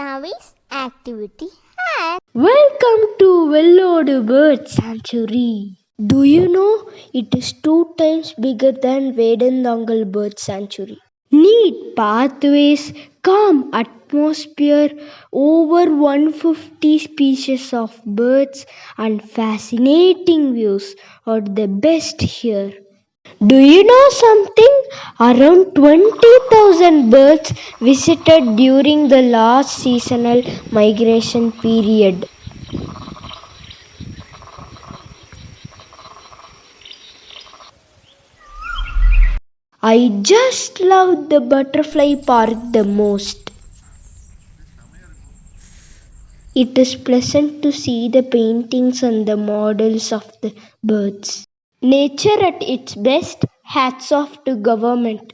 Navi's activity and Welcome to Vellode Bird Sanctuary. Do you know it is 2 times bigger than Vedandangal Bird Sanctuary? Neat pathways, calm atmosphere, over 150 species of birds, and fascinating views are the best here. Do you know something? Around 20,000 birds visited during the last seasonal migration period. I just love the butterfly park the most. It is pleasant to see the paintings and the models of the birds. Nature at its best, hats off to government.